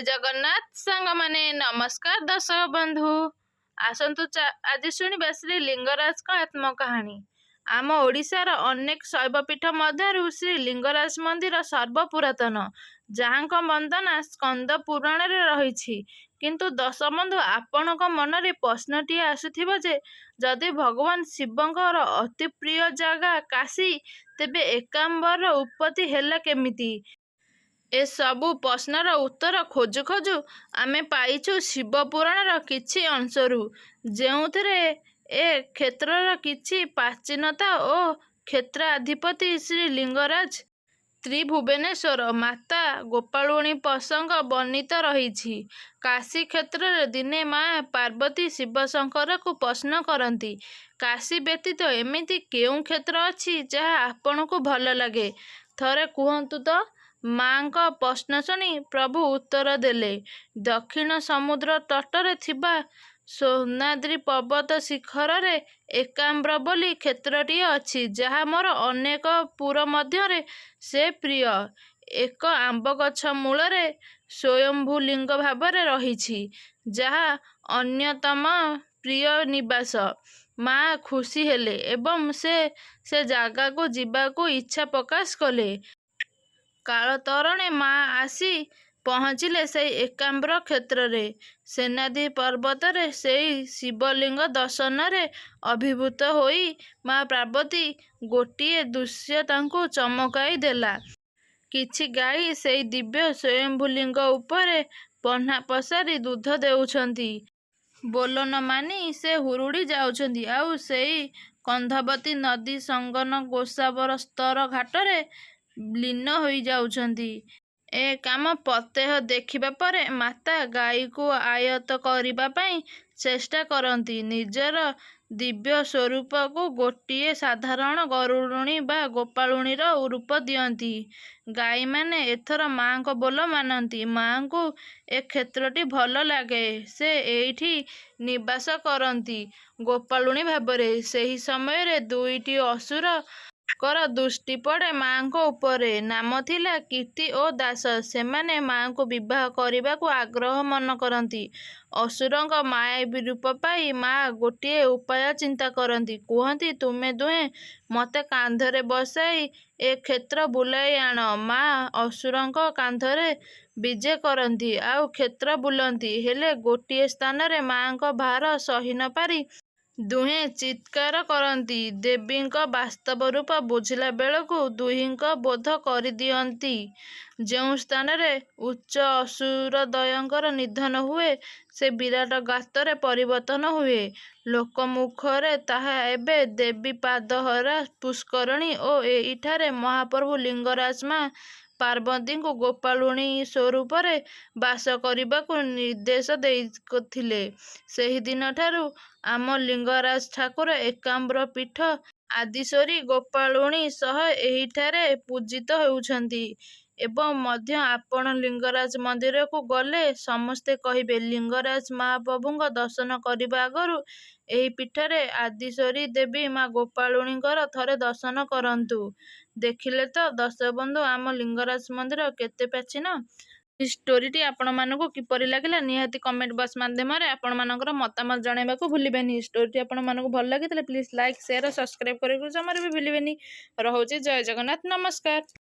ଜଗନ୍ନାଥ ସାଙ୍ଗମାନେ ନମସ୍କାର ଦର୍ଶକ ବନ୍ଧୁ ଆସନ୍ତୁ ଆଜି ଶୁଣିବା ଶ୍ରୀ ଲିଙ୍ଗରାଜଙ୍କ ଆତ୍ମକାହାଣୀ। ଆମ ଓଡ଼ିଶାର ଅନେକ ଶୈବପୀଠ ମଧ୍ୟରୁ ଶ୍ରୀ ଲିଙ୍ଗରାଜ ମନ୍ଦିର ସର୍ବପୁରାତନ, ଯାହାଙ୍କ ବନ୍ଦନା ସ୍କନ୍ଦ ପୁରାଣରେ ରହିଛି। କିନ୍ତୁ ଦଶବନ୍ଧୁ, ଆପଣଙ୍କ ମନରେ ପ୍ରଶ୍ନଟିଏ ଆସୁଥିବ ଯେ ଯଦି ଭଗବାନ ଶିବଙ୍କର ଅତି ପ୍ରିୟ ଜାଗା କାଶୀ, ତେବେ ଏକାମ୍ବରର ଉତ୍ପତ୍ତି ହେଲା କେମିତି? ଏସବୁ ପ୍ରଶ୍ନର ଉତ୍ତର ଖୋଜୁ ଖୋଜୁ ଆମେ ପାଇଛୁ ଶିବପୁରାଣର କିଛି ଅଂଶରୁ, ଯେଉଁଥିରେ ଏ କ୍ଷେତ୍ରର କିଛି ପ୍ରାଚୀନତା ଓ କ୍ଷେତ୍ରାଧିପତି ଶ୍ରୀ ଲିଙ୍ଗରାଜ, ତ୍ରିଭୁବନେଶ୍ୱର, ମାତା ଗୋପାଳୁଣୀ ପ୍ରସଙ୍ଗ ବର୍ଣ୍ଣିତ ରହିଛି। କାଶୀ କ୍ଷେତ୍ରରେ ଦିନେ ମା ପାର୍ବତୀ ଶିବଶଙ୍କରକୁ ପ୍ରଶ୍ନ କରନ୍ତି, କାଶୀ ବ୍ୟତୀତ ଏମିତି କେଉଁ କ୍ଷେତ୍ର ଅଛି ଯାହା ଆପଣଙ୍କୁ ଭଲ ଲାଗେ? ଥରେ କୁହନ୍ତୁ ତ? ମାଙ୍କ ପ୍ରଶ୍ନ ଶୁଣି ପ୍ରଭୁ ଉତ୍ତର ଦେଲେ, ଦକ୍ଷିଣ ସମୁଦ୍ର ତଟରେ ଥିବା ସୌନାଦ୍ରୀ ପର୍ବତ ଶିଖରରେ ଏକାମ୍ର ବୋଲି କ୍ଷେତ୍ରଟିଏ ଅଛି, ଯାହା ମୋର ଅନେକ ପୁର ମଧ୍ୟରେ ସେ ପ୍ରିୟ। ଏକ ଆମ୍ବ ଗଛ ମୂଳରେ ସ୍ୱୟମ୍ଭୁ ଲିଙ୍ଗ ଭାବରେ ରହିଛି, ଯାହା ଅନ୍ୟତମ ପ୍ରିୟ ନିବାସ। ମା ଖୁସି ହେଲେ ଏବଂ ସେ ଜାଗାକୁ ଯିବାକୁ ଇଚ୍ଛା ପ୍ରକାଶ କଲେ। କାଳତରଣେ ମା ଆସି ପହଞ୍ଚିଲେ ସେହି ଏକାମ୍ର କ୍ଷେତ୍ରରେ। ସୌନାଦ୍ରୀ ପର୍ବତରେ ସେହି ଶିବଲିଙ୍ଗ ଦର୍ଶନରେ ଅଭିଭୂତ ହୋଇ ମା ପାର୍ବତୀ ଗୋଟିଏ ଦୃଶ୍ୟ ତାଙ୍କୁ ଚମକାଇ ଦେଲା। କିଛି ଗାଈ ସେହି ଦିବ୍ୟ ସ୍ୱୟମ୍ଭୁଲିଙ୍ଗ ଉପରେ ପହ୍ନା ପସାରି ଦୁଧ ଦେଉଛନ୍ତି। ବୋଲନ ମାନି ସେ ହୁରୁଡ଼ି ଯାଉଛନ୍ତି, ଆଉ ସେହି କନ୍ଧାବତୀ ନଦୀ ସଙ୍ଗନ ଗୋସାବରସ୍ତର ଘାଟରେ ଲୀନ ହୋଇଯାଉଛନ୍ତି। ଏ କାମ ପ୍ରତ୍ୟହ ଦେଖିବା ପରେ ମାତା ଗାଈକୁ ଆୟତ୍ତ କରିବା ପାଇଁ ଚେଷ୍ଟା କରନ୍ତି। ନିଜର ଦିବ୍ୟ ସ୍ୱରୂପକୁ ଗୋଟିଏ ସାଧାରଣ ଗରୁଡ଼ୁଣୀ ବା ଗୋପାଳୁଣୀର ରୂପ ଦିଅନ୍ତି। ଗାଈମାନେ ଏଥର ମାଙ୍କ ବୋଲ ମାନନ୍ତି। ମାଙ୍କୁ ଏ କ୍ଷେତ୍ରଟି ଭଲ ଲାଗେ। ସେ ଏଇଠି ନିବାସ କରନ୍ତି ଗୋପାଳୁଣୀ ଭାବରେ। ସେହି ସମୟରେ ଦୁଇଟି ଅସୁରଙ୍କର ଦୃଷ୍ଟି ପଡ଼େ ମାଙ୍କ ଉପରେ। ନାମ ଥିଲା କୀର୍ତ୍ତି ଓ ଦାଶ। ସେମାନେ ମାଙ୍କୁ ବିବାହ କରିବାକୁ ଆଗ୍ରହ ମନ କରନ୍ତି। ଅସୁରଙ୍କ ମାୟାବୀ ରୂପ ପାଇ ମା ଗୋଟିଏ ଉପାୟ ଚିନ୍ତା କରନ୍ତି। କୁହନ୍ତି, ତୁମେ ଦୁହେଁ ମୋତେ କାନ୍ଧରେ ବସାଇ ଏ କ୍ଷେତ୍ର ବୁଲାଇ ଆଣ। ମା ଅସୁରଙ୍କ କାନ୍ଧରେ ବିଜେ କରନ୍ତି ଆଉ କ୍ଷେତ୍ର ବୁଲନ୍ତି। ହେଲେ ଗୋଟିଏ ସ୍ଥାନରେ ମାଙ୍କ ଭାର ସହି ନ ପାରି ଦୁହେଁ ଚିତ୍କାର କରନ୍ତି। ଦେବୀଙ୍କ ବାସ୍ତବ ରୂପ ବୁଝିଲା ବେଳକୁ ଦୁହିଁଙ୍କ ବୋଧ କରିଦିଅନ୍ତି। ଯେଉଁ ସ୍ଥାନରେ ଉଚ୍ଚ ଅସୁରଦ୍ୱୟଙ୍କର ନିଧନ ହୁଏ, ସେ ବିରାଟ ଗାତରେ ପରିବର୍ତ୍ତନ ହୁଏ। ଲୋକମୁଖରେ ତାହା ଏବେ ଦେବୀ ପାଦହରା ପୁଷ୍କରିଣୀ ଓ ଏହିଠାରେ ମହାପ୍ରଭୁ ଲିଙ୍ଗରାଜ ମା ପାର୍ବତୀଙ୍କୁ ଗୋପାଳୁଣୀ ସ୍ୱରୂପରେ ବାସ କରିବାକୁ ନିର୍ଦ୍ଦେଶ ଦେଇଥିଲେ। ସେହିଦିନଠାରୁ ଆମ ଲିଙ୍ଗରାଜ ଠାକୁର ଏକାମ୍ର ପୀଠ ଆଦିଶ୍ୱରୀ ଗୋପାଳୁଣୀ ସହ ଏହିଠାରେ ପୂଜିତ ହେଉଛନ୍ତି। ଏବେ ମଧ୍ୟ ଆପଣ ଲିଙ୍ଗରାଜ ମନ୍ଦିରକୁ ଗଲେ ସମସ୍ତେ କହିବେ, ଲିଙ୍ଗରାଜ ମହାପ୍ରଭୁଙ୍କ ଦର୍ଶନ କରିବା ଆଗରୁ ଏହି ପୀଠରେ ଆଦିଶ୍ୱରୀ ଦେବୀ ମା ଗୋପାଳୁଣୀଙ୍କର ଥରେ ଦର୍ଶନ କରନ୍ତୁ। ଦେଖିଲେ ତ ଦର୍ଶକବନ୍ଧୁ, ଆମ ଲିଙ୍ଗରାଜ ମନ୍ଦିର କେତେ ପ୍ରାଚୀନ। ଏହି ଷ୍ଟୋରିଟି ଆପଣମାନଙ୍କୁ କିପରି ଲାଗିଲା ନିହାତି କମେଣ୍ଟ ବକ୍ସ ମାଧ୍ୟମରେ ଆପଣମାନଙ୍କର ମତାମତ ଜଣାଇବାକୁ ଭୁଲିବେନି। ଷ୍ଟୋରିଟି ଆପଣମାନଙ୍କୁ ଭଲ ଲାଗିଥିଲେ ପ୍ଲିଜ୍ ଲାଇକ୍, ସେୟାର, ସବସ୍କ୍ରାଇବ୍ କରିବାକୁ ଜମାରୁ ବି ଭୁଲିବେନି। ରହୁଛି, ଜୟ ଜଗନ୍ନାଥ, ନମସ୍କାର।